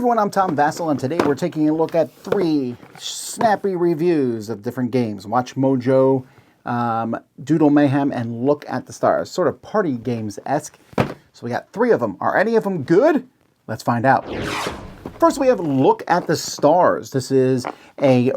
everyone, I'm Vasel, and today we're taking a look at 3 snappy reviews of different games. watchmojo, Doodle Mayhem, and Look at the Stars. Sort of party games-esque. So we got 3 of them. Are any of them good? Let's find out. First we have Look at the Stars. This is a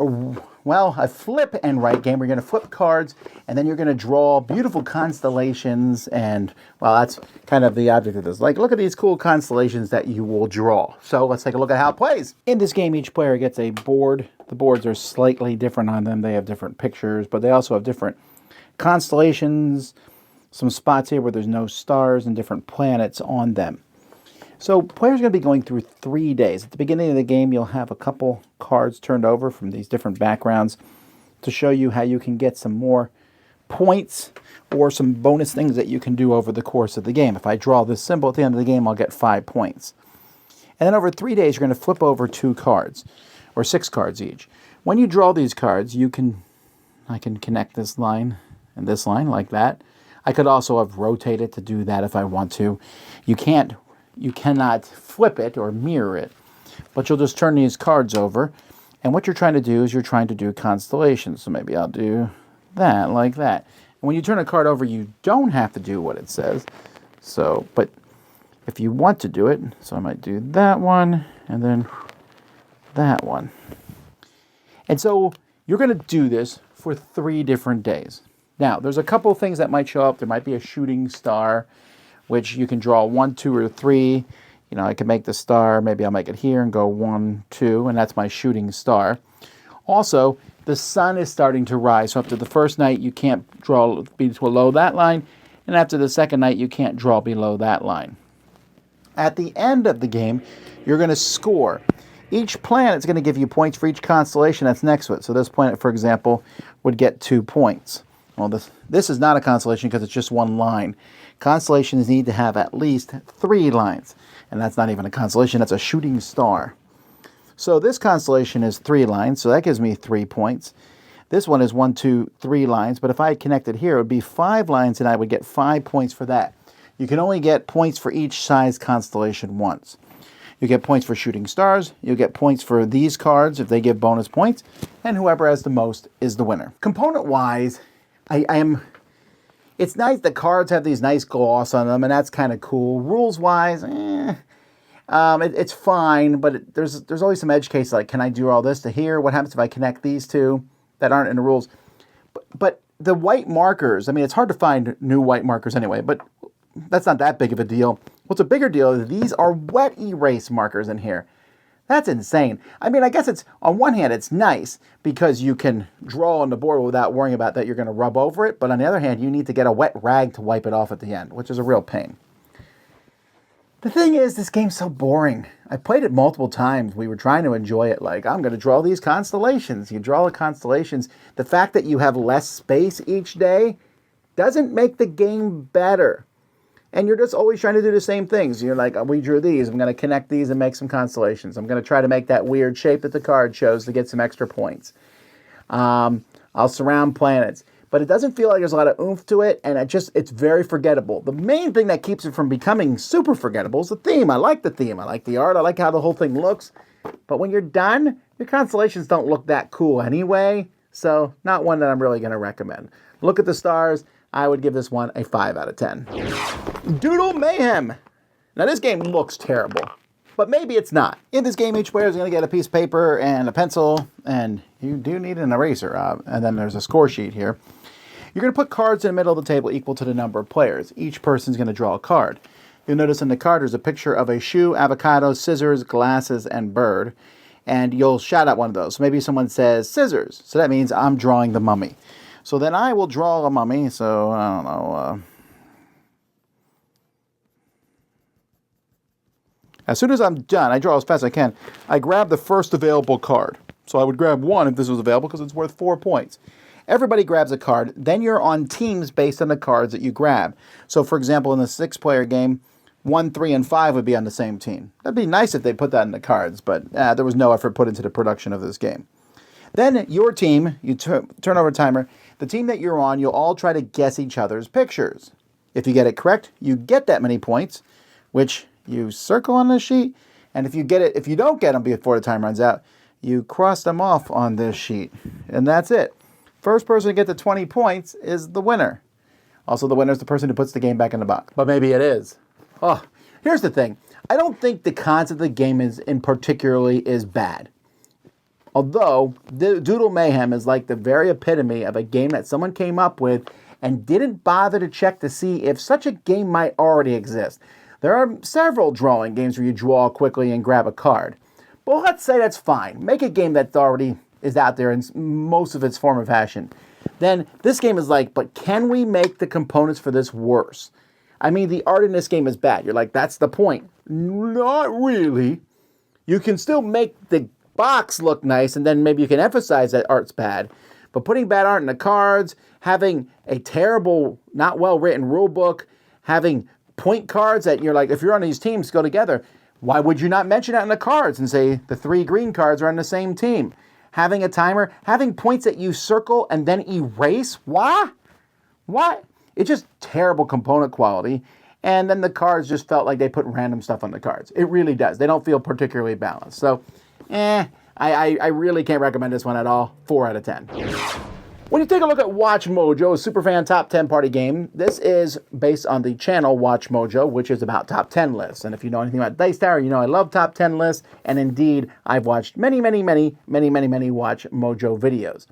flip and write game. We're going to flip cards, and then you're going to draw beautiful constellations, and, well, that's kind of the object of this. Like, look at these cool constellations that you will draw. So let's take a look at how it plays. In this game, each player gets a board. The boards are slightly different on them. They have different pictures, but they also have different constellations, some spots here where there's no stars, and different planets on them. So players are going to be going through 3 days. At the beginning of the game, you'll have a couple cards turned over from these different backgrounds to show you how you can get some more points or some bonus things that you can do over the course of the game. If I draw this symbol at the end of the game, I'll get 5 points. And then over 3 days, you're going to flip over 2 cards, or 6 cards each. When you draw these cards, I can connect this line and this line like that. I could also have rotated to do that if I want to. You cannot flip it or mirror it, but you'll just turn these cards over, and what you're trying to do is you're trying to do constellations. So maybe I'll do that, like that. And when you turn a card over, you don't have to do what it says. So, but if you want to do it, so I might do that one, and then that one. And so you're going to do this for 3 different days. Now, there's a couple things that might show up. There might be a shooting star, which you can draw 1, 2, or 3. You know, I can make the star. Maybe I'll make it here and go 1, 2, and that's my shooting star. Also, the sun is starting to rise. So after the first night, you can't draw below that line, and after the second night, you can't draw below that line. At the end of the game, you're going to score. Each planet's going to give you points for each constellation that's next to it. So this planet, for example, would get 2 points. Well, this is not a constellation because it's just 1 line. Constellations need to have at least 3 lines. And that's not even a constellation, that's a shooting star. So this constellation is 3 lines, so that gives me 3 points. This one is 1, 2, 3 lines, but if I had connected here, it would be 5 lines, and I would get 5 points for that. You can only get points for each size constellation once. You get points for shooting stars, you get points for these cards if they give bonus points, and whoever has the most is the winner. Component-wise, it's nice, the cards have these nice gloss on them, and that's kind of cool. Rules-wise, it's fine, but there's always some edge cases, like, can I do all this to here? What happens if I connect these 2 that aren't in the rules? But the white markers, I mean, it's hard to find new white markers anyway, but that's not that big of a deal. What's a bigger deal is these are wet erase markers in here. That's insane. I mean, I guess it's, on one hand, it's nice because you can draw on the board without worrying about that you're going to rub over it. But on the other hand, you need to get a wet rag to wipe it off at the end, which is a real pain. The thing is, this game's so boring. I played it multiple times. We were trying to enjoy it. Like, I'm going to draw these constellations. You draw the constellations. The fact that you have less space each day doesn't make the game better. And you're just always trying to do the same things. You're like, we drew these. I'm going to connect these and make some constellations. I'm going to try to make that weird shape that the card shows to get some extra points. I'll surround planets. But it doesn't feel like there's a lot of oomph to it, and it's very forgettable. The main thing that keeps it from becoming super forgettable is the theme. I like the theme. I like the art. I like how the whole thing looks. But when you're done, your constellations don't look that cool anyway. So not one that I'm really going to recommend. Look at the Stars. I would give this one a 5 out of 10. Doodle Mayhem. Now this game looks terrible, but maybe it's not. In this game, each player is going to get a piece of paper and a pencil, and you do need an eraser. And then there's a score sheet here. You're going to put cards in the middle of the table equal to the number of players. Each person's going to draw a card. You'll notice in the card there's a picture of a shoe, avocado, scissors, glasses, and bird. And you'll shout out one of those. So maybe someone says scissors. So that means I'm drawing the mummy. So then I will draw a mummy. So, I don't know. As soon as I'm done, I draw as fast as I can. I grab the first available card. So I would grab 1 if this was available because it's worth 4 points. Everybody grabs a card. Then you're on teams based on the cards that you grab. So, for example, in the 6-player game, 1, 3, and 5 would be on the same team. That'd be nice if they put that in the cards, but there was no effort put into the production of this game. Then your team, you turn over a timer. The team that you're on, you'll all try to guess each other's pictures. If you get it correct, you get that many points, which you circle on the sheet, And if you don't get them before the time runs out, you cross them off on this sheet. And that's it. First person to get to 20 points is the winner. Also, the winner is the person who puts the game back in the box. But maybe it is. Oh, here's the thing. I don't think the concept of the game is bad. Although, Doodle Mayhem is like the very epitome of a game that someone came up with and didn't bother to check to see if such a game might already exist. There are several drawing games where you draw quickly and grab a card. But let's say that's fine. Make a game that already is out there in most of its form or fashion. Then this game is like, but can we make the components for this worse? I mean, the art in this game is bad. You're like, that's the point. Not really. You can still make the box look nice, and then maybe you can emphasize that art's bad. But putting bad art in the cards, having a terrible, not well-written rule book, having point cards that you're like, if you're on these teams, go together. Why would you not mention that in the cards and say the 3 green cards are on the same team? Having a timer, having points that you circle and then erase. Why? What? It's just terrible component quality. And then the cards just felt like they put random stuff on the cards. It really does. They don't feel particularly balanced. So, I really can't recommend this one at all. 4 out of 10. When you take a look at WatchMojo, a Superfan Top 10 party game, this is based on the channel WatchMojo, which is about top 10 lists. And if you know anything about Dice Tower, you know I love top 10 lists. And indeed, I've watched many WatchMojo videos.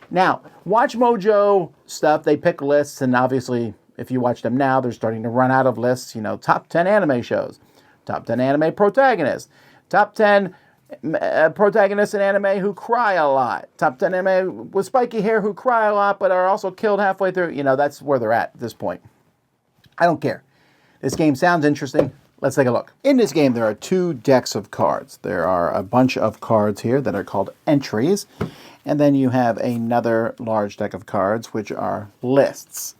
Now, WatchMojo stuff, they pick lists, and obviously, if you watch them now, they're starting to run out of lists. You know, top 10 anime shows, top 10 anime protagonists, top 10 protagonists in anime who cry a lot, top 10 anime with spiky hair who cry a lot but are also killed halfway through. You know, that's where they're at this point. I don't care. This game sounds interesting. Let's take a look. In this game, there are 2 decks of cards. There are a bunch of cards here that are called entries, and then you have another large deck of cards, which are lists.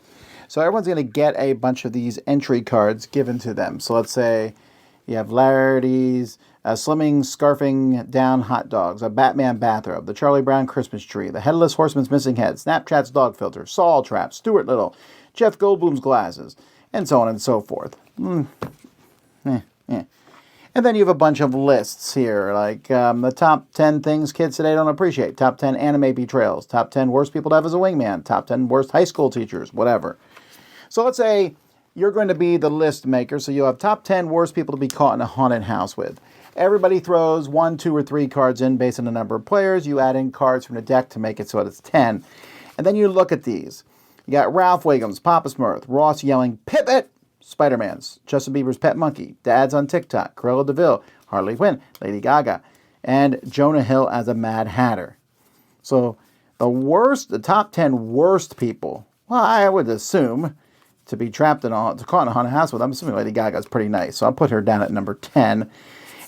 So everyone's going to get a bunch of these entry cards given to them. So let's say you have Larry's Slimming, Scarfing Down Hot Dogs, a Batman Bathrobe, the Charlie Brown Christmas Tree, the Headless Horseman's Missing Head, Snapchat's Dog Filter, Saul Trap, Stuart Little, Jeff Goldblum's Glasses, and so on and so forth. And then you have a bunch of lists here, like the top 10 things kids today don't appreciate, top 10 anime betrayals, top 10 worst people to have as a wingman, top 10 worst high school teachers, whatever. So let's say you're going to be the list maker, so you'll have top 10 worst people to be caught in a haunted house with. Everybody throws 1, 2, or 3 cards in based on the number of players. You add in cards from the deck to make it so that it's 10. And then you look at these. You got Ralph Wiggum's, Papa Smurf, Ross yelling, "Pivot!" Spider-Man's, Justin Bieber's Pet Monkey, Dad's on TikTok, Cruella de Vil, Harley Quinn, Lady Gaga, and Jonah Hill as a Mad Hatter. So the top 10 worst people, well, I would assume, to be caught in a haunted house with, I'm assuming Lady Gaga is pretty nice. So I'll put her down at number 10.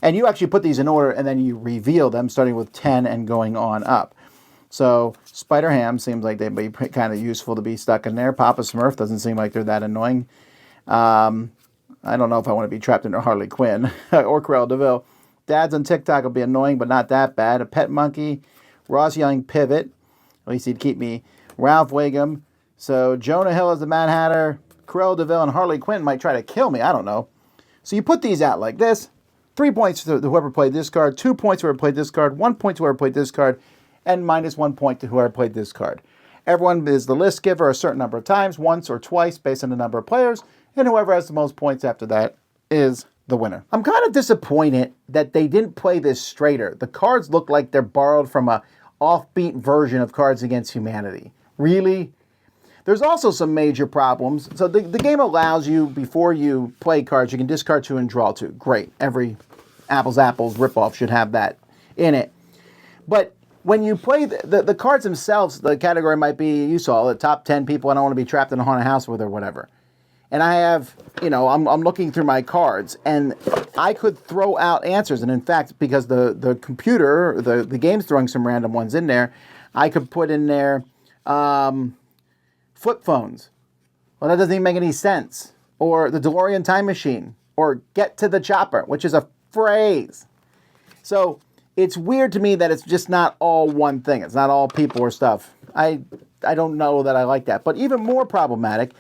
And you actually put these in order, and then you reveal them, starting with 10 and going on up. So Spider-Ham seems like they'd be kind of useful to be stuck in there. Papa Smurf doesn't seem like they're that annoying. I don't know if I want to be trapped under Harley Quinn or Cruella de Vil. Dad's on TikTok will be annoying, but not that bad. A Pet Monkey, Ross yelling "Pivot." At least he'd keep me. Ralph Wiggum. So Jonah Hill as the Mad Hatter. Cruella de Vil and Harley Quinn might try to kill me. I don't know. So you put these out like this. 3 points to whoever played this card, 2 points to whoever played this card, 1 point to whoever played this card, and -1 point to whoever played this card. Everyone is the list giver a certain number of times, once or twice, based on the number of players, and whoever has the most points after that is the winner. I'm kind of disappointed that they didn't play this straighter. The cards look like they're borrowed from a offbeat version of Cards Against Humanity. Really? There's also some major problems. So the game allows you, before you play cards, you can discard 2 and draw 2. Great. Every Apples ripoff should have that in it. But when you play the cards themselves, the category might be, you saw, the top 10 people I don't want to be trapped in a haunted house with or whatever. And I have, I'm looking through my cards, and I could throw out answers. And in fact, because the computer, the game's throwing some random ones in there, I could put in there, flip phones. Well, that doesn't even make any sense. Or the DeLorean time machine. Or get to the chopper, which is a phrase. So it's weird to me that it's just not all one thing. It's not all people or stuff. I don't know that I like that. But even more problematic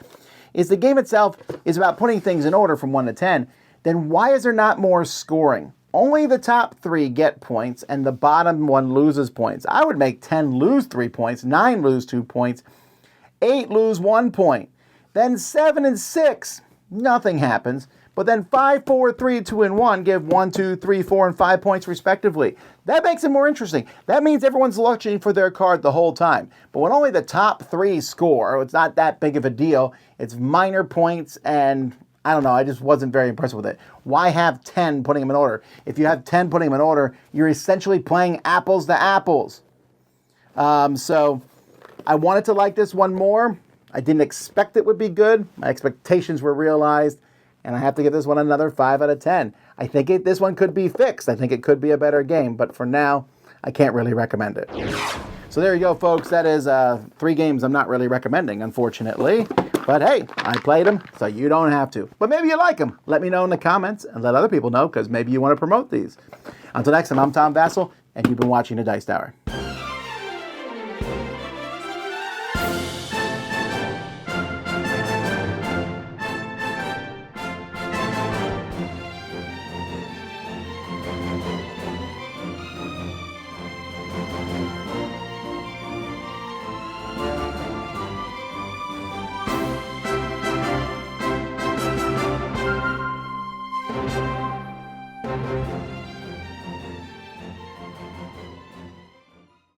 is the game itself is about putting things in order from 1 to 10. then why is there not more scoring? Only the top 3 get points, and the bottom one loses points. I would make 10 lose 3 points, 9 lose 2 points, 8 lose 1 point. Then 7 and 6, nothing happens. But then 5, 4, 3, 2, and 1 give 1, 2, 3, 4, and 5 points respectively. That makes it more interesting. That means everyone's looking for their card the whole time. But when only the top 3 score, it's not that big of a deal. It's minor points, and I don't know, I just wasn't very impressed with it. Why have 10 putting them in order? If you have 10 putting them in order, you're essentially playing apples to apples. So I wanted to like this one more. I didn't expect it would be good. My expectations were realized. And I have to give this one another 5 out of 10. I think this one could be fixed. I think it could be a better game. But for now, I can't really recommend it. So there you go, folks. That is 3 games I'm not really recommending, unfortunately. But hey, I played them, so you don't have to. But maybe you like them. Let me know in the comments and let other people know, because maybe you want to promote these. Until next time, I'm Tom Vasel, and you've been watching The Dice Tower.